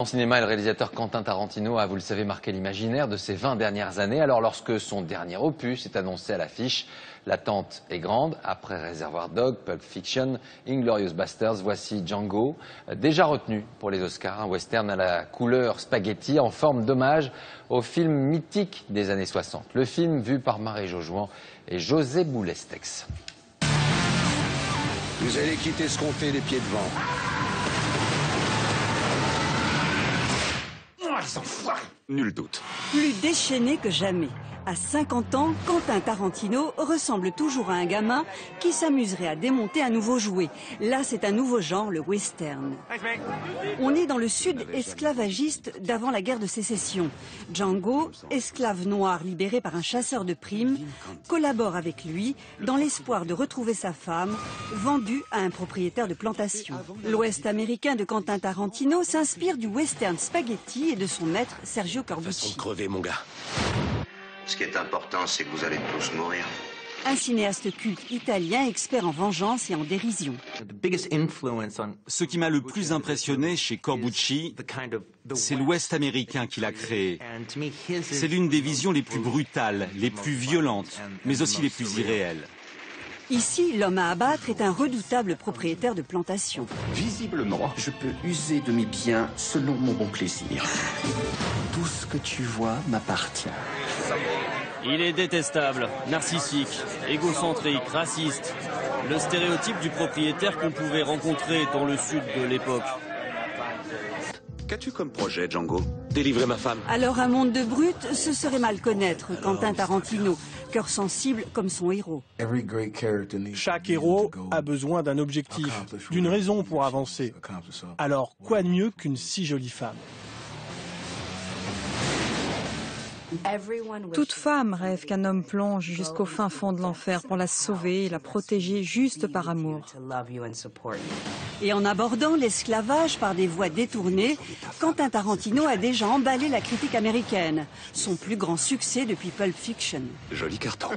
Au cinéma, le réalisateur Quentin Tarantino a, vous le savez, marqué l'imaginaire de ces 20 dernières années. Alors lorsque son dernier opus est annoncé à l'affiche, l'attente est grande. Après Reservoir Dogs, Pulp Fiction, Inglourious Basterds, voici Django, déjà retenu pour les Oscars. Un western à la couleur spaghetti en forme d'hommage au film mythique des années 60. Le film vu par Marie-Jo Jouan et José Boulestex. Vous allez quitter ce comté les pieds devant. Les enfoirés! Nul doute. Plus déchaîné que jamais. À 50 ans, Quentin Tarantino ressemble toujours à un gamin qui s'amuserait à démonter un nouveau jouet. Là, c'est un nouveau genre, le western. On est dans le sud esclavagiste d'avant la guerre de sécession. Django, esclave noir libéré par un chasseur de primes, collabore avec lui dans l'espoir de retrouver sa femme, vendue à un propriétaire de plantation. L'Ouest américain de Quentin Tarantino s'inspire du western spaghetti et de son maître Sergio Corbucci. Façon de crever, mon gars. Ce qui est important, c'est que vous allez tous mourir. Un cinéaste culte italien, expert en vengeance et en dérision. Ce qui m'a le plus impressionné chez Corbucci, c'est l'Ouest américain qu'il a créé. C'est l'une des visions les plus brutales, les plus violentes, mais aussi les plus irréelles. Ici, l'homme à abattre est un redoutable propriétaire de plantation. Visiblement, je peux user de mes biens selon mon bon plaisir. Tout ce que tu vois m'appartient. Il est détestable, narcissique, égocentrique, raciste. Le stéréotype du propriétaire qu'on pouvait rencontrer dans le sud de l'époque. Qu'as-tu comme projet, Django? Délivrer ma femme. Alors un monde de brutes, ce serait mal connaître Quentin Tarantino, cœur sensible comme son héros. Chaque héros a besoin d'un objectif, d'une raison pour avancer. Alors quoi de mieux qu'une si jolie femme? Toute femme rêve qu'un homme plonge jusqu'au fin fond de l'enfer pour la sauver et la protéger juste par amour. Et en abordant l'esclavage par des voies détournées, Quentin Tarantino a déjà emballé la critique américaine. Son plus grand succès depuis Pulp Fiction. Joli carton.